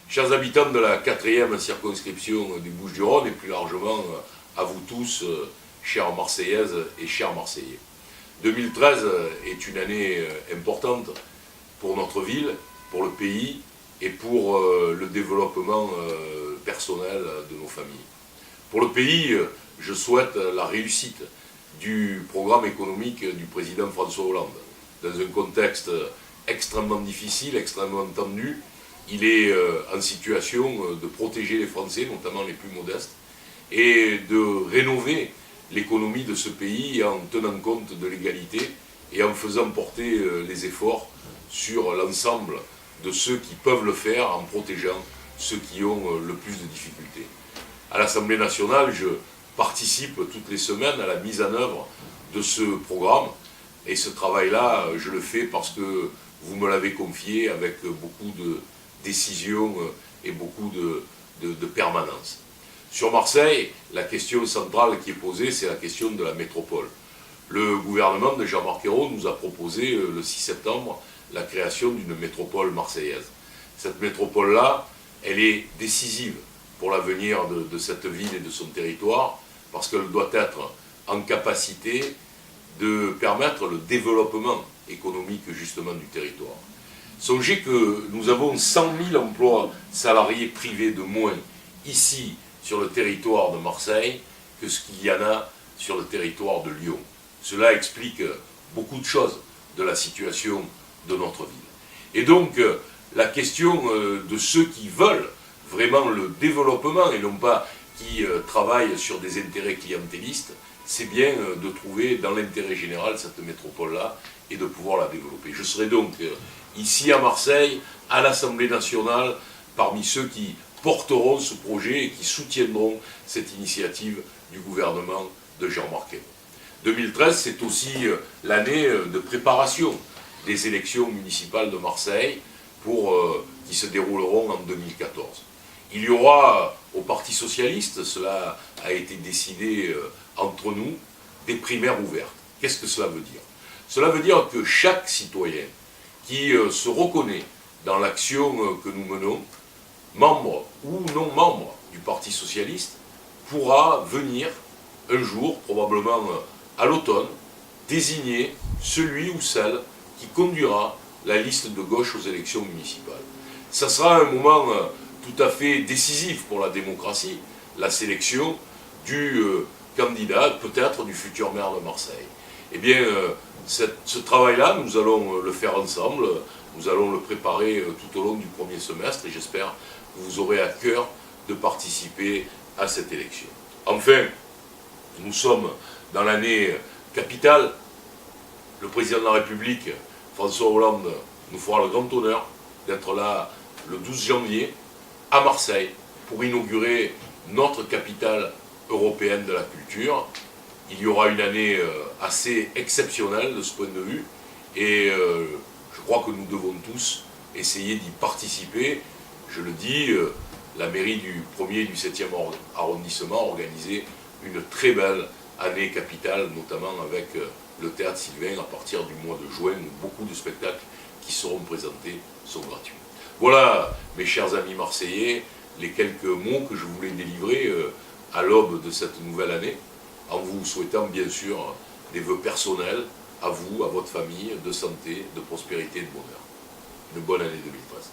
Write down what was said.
Chers habitants de la 4e circonscription du Bouches-du-Rhône et plus largement à vous tous, chères Marseillaises et chers Marseillais. 2013 est une année importante pour notre ville, pour le pays et pour le développement personnel de nos familles. Pour le pays, je souhaite la réussite du programme économique du président François Hollande. Dans un contexte extrêmement difficile, extrêmement tendu, il est en situation de protéger les Français, notamment les plus modestes, et de rénover l'économie de ce pays en tenant compte de l'égalité et en faisant porter les efforts sur l'ensemble de ceux qui peuvent le faire en protégeant ceux qui ont le plus de difficultés. À l'Assemblée nationale, je participe toutes les semaines à la mise en œuvre de ce programme et ce travail-là, je le fais parce que vous me l'avez confié avec beaucoup de décisions et beaucoup de permanence. Sur Marseille, la question centrale qui est posée, c'est la question de la métropole. Le gouvernement de Jean-Marc Ayrault nous a proposé le 6 septembre la création d'une métropole marseillaise. Cette métropole-là, elle est décisive pour l'avenir de cette ville et de son territoire, parce qu'elle doit être en capacité de permettre le développement économique justement du territoire. Songez que nous avons 100 000 emplois salariés privés de moins ici sur le territoire de Marseille que ce qu'il y en a sur le territoire de Lyon. Cela explique beaucoup de choses de la situation de notre ville. Et donc la question de ceux qui veulent vraiment le développement et non pas qui travaillent sur des intérêts clientélistes, c'est bien de trouver dans l'intérêt général cette métropole-là et de pouvoir la développer. Je serai donc ici à Marseille, à l'Assemblée nationale, parmi ceux qui porteront ce projet et qui soutiendront cette initiative du gouvernement de Jean-Marc Ayrault. 2013, c'est aussi l'année de préparation des élections municipales de Marseille qui se dérouleront en 2014. Il y aura au Parti socialiste, cela a été décidé entre nous, des primaires ouvertes. Qu'est-ce que cela veut dire? Cela veut dire que chaque citoyen qui se reconnaît dans l'action que nous menons, membre ou non membre du Parti socialiste, pourra venir un jour, probablement à l'automne, désigner celui ou celle qui conduira la liste de gauche aux élections municipales. Ça sera un moment tout à fait décisif pour la démocratie, la sélection du candidat, peut-être du futur maire de Marseille. Eh bien, ce travail-là, nous allons le faire ensemble, nous allons le préparer tout au long du premier semestre et j'espère que vous aurez à cœur de participer à cette élection. Enfin, nous sommes dans l'année capitale. Le président de la République, François Hollande, nous fera le grand honneur d'être là le 12 janvier à Marseille pour inaugurer notre capitale européenne de la culture. Il y aura une année assez exceptionnelle de ce point de vue et je crois que nous devons tous essayer d'y participer. Je le dis, la mairie du 1er et du 7e arrondissement a organisé une très belle année capitale, notamment avec le Théâtre Sylvain à partir du mois de juin où beaucoup de spectacles qui seront présentés sont gratuits. Voilà, mes chers amis marseillais, les quelques mots que je voulais délivrer à l'aube de cette nouvelle année, en vous souhaitant bien sûr des vœux personnels à vous, à votre famille, de santé, de prospérité et de bonheur. Une bonne année 2013.